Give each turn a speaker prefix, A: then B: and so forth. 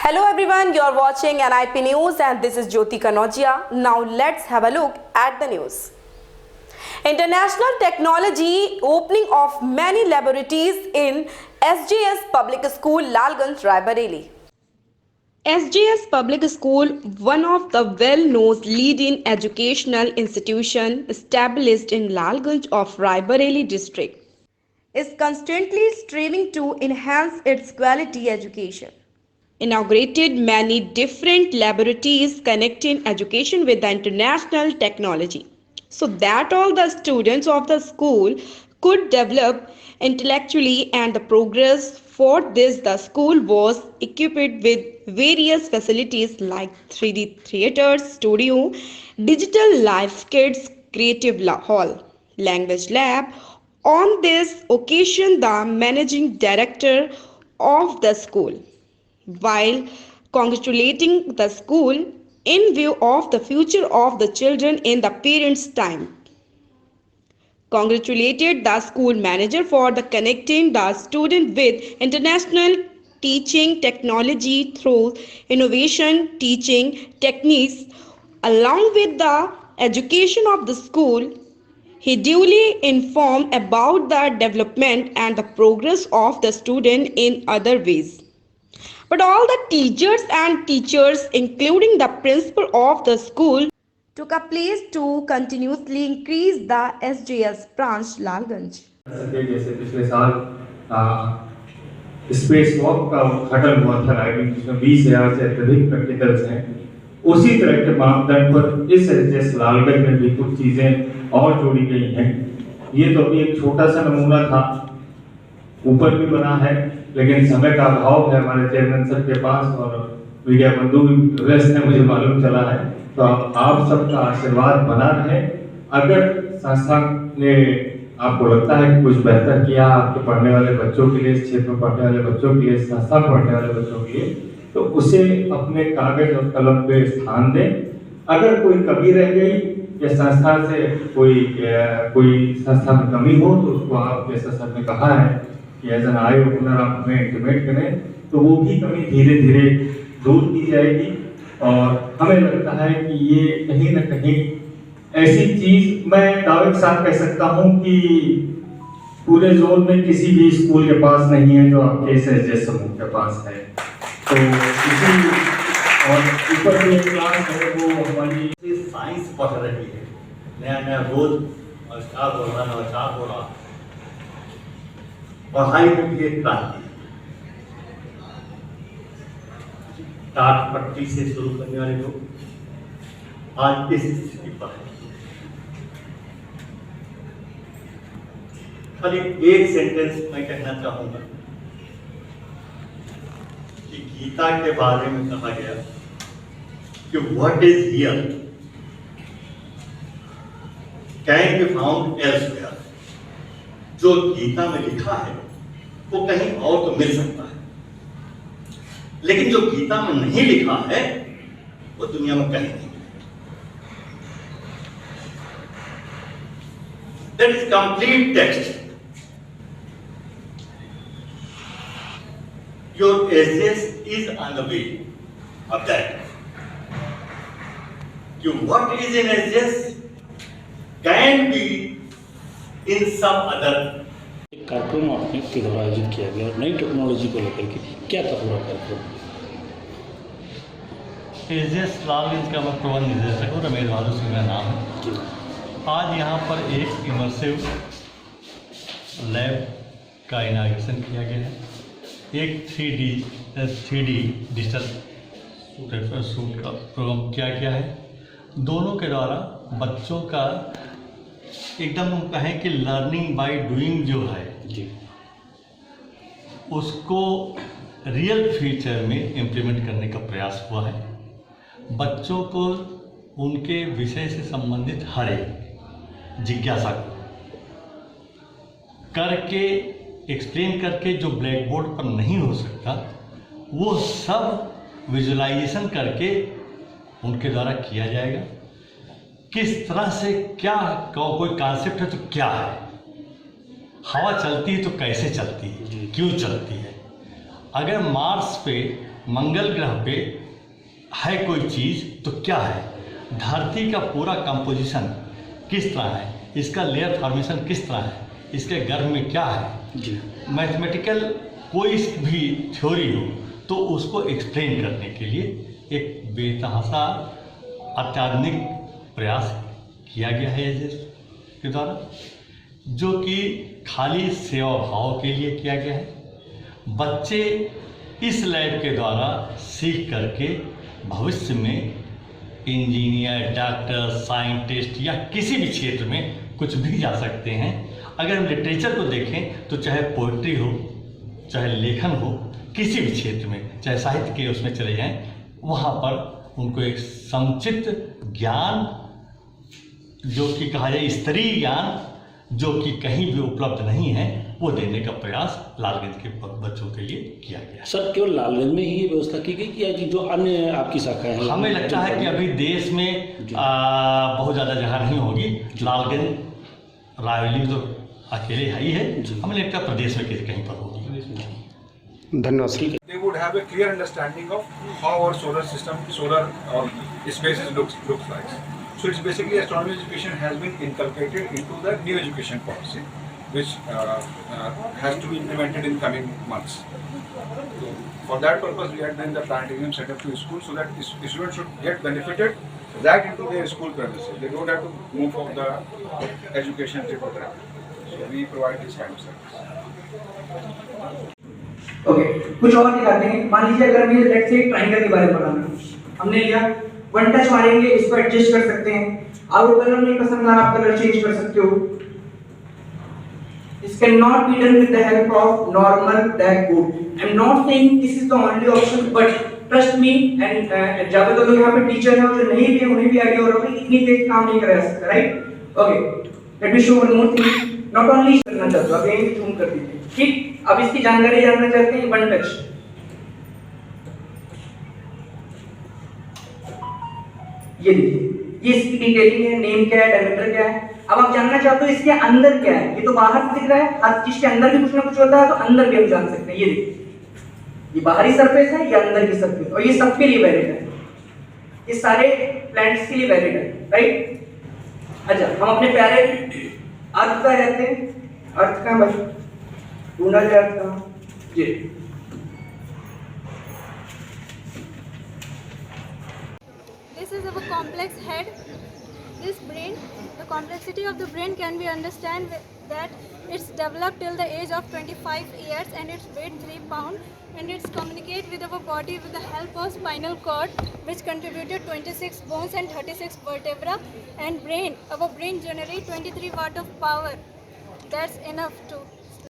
A: Hello everyone, you are watching NIP News and this is Jyoti Kanojia. Now let's have a look at the news. International technology opening of many laboratories in SJS Public School, Lalganj, Raebareli. SJS Public School, one of the well-known leading educational institution established in Lalganj of Raebareli district, is constantly striving to enhance its quality education. Inaugurated many different laboratories connecting education with the international technology, so that all the students of the school could develop intellectually and the progress. For this, the school was equipped with various facilities like 3D theater, studio, digital life kits, creative hall, language lab. On this occasion, the managing director of the school, while congratulating the school in view of the future of the children in the parents' time, congratulated the school manager for the connecting the student with international teaching technology through innovation teaching techniques along with the education of the school. He duly informed about the development and the progress of the student in other ways. But all the teachers, including the principal of the school, took a place to continuously increase the SJS branch Lalganj.
B: जैसे पिछले साल space walk का उद्घाटन हुआ था riding, जिसमें 20,000 से अधिक प्रैक्टिकल्स हैं। उसी तरह के मापदंड पर इस एसजेएस लालगंज में भी कुछ चीजें और जोड़ी गई हैं। ये तो अभी एक छोटा सा नमूना था, ऊपर भी बना है, लेकिन समय का अभाव है हमारे चेयरमैन सर के पास और मीडिया बंधु भी व्यस्त है, मुझे मालूम चला है। तो आप सबका आशीर्वाद बना रहे। अगर संस्था ने आपको लगता है कि कुछ बेहतर किया आपके पढ़ने वाले बच्चों के लिए, इस क्षेत्र में पढ़ने वाले बच्चों के लिए, संस्था में पढ़ने वाले बच्चों के लिए, तो उसे अपने कागज और कलम पे स्थान दें। अगर कोई कमी रह गई या संस्था से कोई संस्था में कमी हो तो उसको आप, जैसा सर ने कहा है कि एज एन आई ओपनर आप हमें इंटीमेट करें, तो वो भी कमी धीरे धीरे दूर की जाएगी। और हमें लगता है कि ये कहीं ना कहीं ऐसी चीज, मैं दावे के साथ कह सकता हूं कि पूरे जोन में किसी भी स्कूल के पास नहीं है जो आपके इस एसजेएस समूह के पास है। तो इसी और ऊपर जो क्लास है वो हमारी
C: साइंस पढ़ रही है, नया नया रोज नवाचार हो रहा, नवाचार हो रहा। पढ़ाई में भी एक क्रांति, टाट पट्टी से शुरू करने वाले लोग आज इस स्थिति पर है। खाली एक सेंटेंस मैं कहना चाहूंगा कि गीता के बारे में कहा गया कि what is here can be found elsewhere. जो गीता में लिखा है वो कहीं और तो मिल सकता है, लेकिन जो गीता में नहीं लिखा है वो दुनिया में कहीं नहीं मिलेगा। That is complete text. Your SJS is on the way of that. What is in SJS can be in some other.
D: एक कार्यक्रम आपने के द्वारा आयोजित किया गया और नई टेक्नोलॉजी को लेकर के क्या था पूरा कार्यक्रम?
E: SJS लालगंज का मैं प्रबंध निदेशक हूँ, रमेश बहादुर सिंह मेरा नाम है। आज यहाँ पर एक इमर्सिव लैब का इनाग्रेशन किया गया है। एक 3D डिजिटल सूट का प्रोग्राम किया गया है। दोनों के द्वारा बच्चों का एकदम हम कहें कि लर्निंग बाय डूइंग जो है जी, उसको रियल फ्यूचर में इम्प्लीमेंट करने का प्रयास हुआ है। बच्चों को उनके विषय से संबंधित हर एक जिज्ञासा करके एक्सप्लेन करके जो ब्लैक बोर्ड पर नहीं हो सकता वो सब विजुअलाइजेशन करके उनके द्वारा किया जाएगा। किस तरह से क्या कोई कॉन्सेप्ट है तो क्या है, हवा चलती है तो कैसे चलती है, क्यों चलती है। अगर मार्स पे मंगल ग्रह पे है कोई चीज़ तो क्या है, धरती का पूरा कंपोजिशन किस तरह है, इसका लेयर फॉर्मेशन किस तरह है, इसके गर्भ में क्या है।
D: जी।
E: मैथमेटिकल कोई भी थ्योरी हो तो उसको एक्सप्लेन करने के लिए एक बेतहासा अत्याधुनिक प्रयास किया गया है के द्वारा, जो कि खाली सेवा भाव के लिए किया गया है। बच्चे इस लैब के द्वारा सीख करके भविष्य में इंजीनियर, डॉक्टर, साइंटिस्ट या किसी भी क्षेत्र में कुछ भी जा सकते हैं। अगर हम लिटरेचर को देखें तो चाहे पोइट्री हो, चाहे लेखन हो, किसी भी क्षेत्र में, चाहे साहित्य के उसमें चले जाएं, वहाँ पर उनको एक समुचित ज्ञान, जो कि कहा जाए स्तरीय ज्ञान, जो कि कहीं भी उपलब्ध नहीं है, वो देने का प्रयास लालगंज के बच्चों के लिए किया गया।
D: सर केवल लालगंज में ही ये व्यवस्था की गई कि या कि जो अन्य आपकी शाखाएं हैं?
E: हमें लगता है कि अभी देश में बहुत ज़्यादा जगह नहीं होगी। लालगंज, रायबरेली तो अकेले ही है, हमें लगता है प्रदेश में कहीं पर होगी।
D: धन्यवाद।
F: They would have a clear understanding of how our solar system, solar or spaces looks like. So it's basically astronomy education has been inculcated into the new education policy, which has to be implemented in coming months. So for that purpose, we are doing the planetarium set up to school so that students should get benefited right into their school premises. They don't have to move from the education program. So we provide this kind of service.
G: Okay, कुछ और दिखाते हैं। मान लीजिए अगर हमें let's say triangle के बारे में पढ़ाना है, हमने लिया, वन टच मारेंगे, इसको एडजस्ट कर सकते हैं। आपको कलर नहीं पसंद आ रहा, आप कलर चेंज कर सकते हो। This cannot be done with the help of normal blackboard. I'm not saying this is the only option, but trust me, and ज़्यादा तो लोग यहाँ पे टीचर हैं और जो नहीं भी हैं उन्हें भी आइडिया हो रहा होगा कि इतनी तेज काम नहीं करा सकता, right? Okay, let me show one more thing. Not only करना चाहते हो, आप यहीं जूम कर दीजिए, ठीक? अब इसकी जानकारी जानना चाहते हैं, वन टच। ये देखिए, ये इसकी डिटेलिंग है, नेम क्या है, डायमीटर क्या है। अब आप जानना चाहते हो इसके अंदर क्या है। ये तो बाहर से दिख रहा है, हर चीज के अंदर भी कुछ ना कुछ होता है, तो अंदर भी हम जान सकते हैं। ये देखिए, ये बाहरी सरफेस है, ये अंदर की सरफेस, और ये सबके लिए वैलिड है। ये सारे प्लैनेट्स के लिए वैलिड है, राइट? अच्छा, हम अपने प्यारे अर्थ का रहते हैं, अर्थ का भाई ढूंढा जाए, अर्थ का जी।
H: This is our complex head. This brain, the complexity of the brain can be understand that it's developed till the age of 25 years and it's weight 3 pounds and it's communicate with our body with the help of spinal cord, which contributed 26 bones and 36 vertebra, and brain, our brain generate 23 watt of power. That's enough to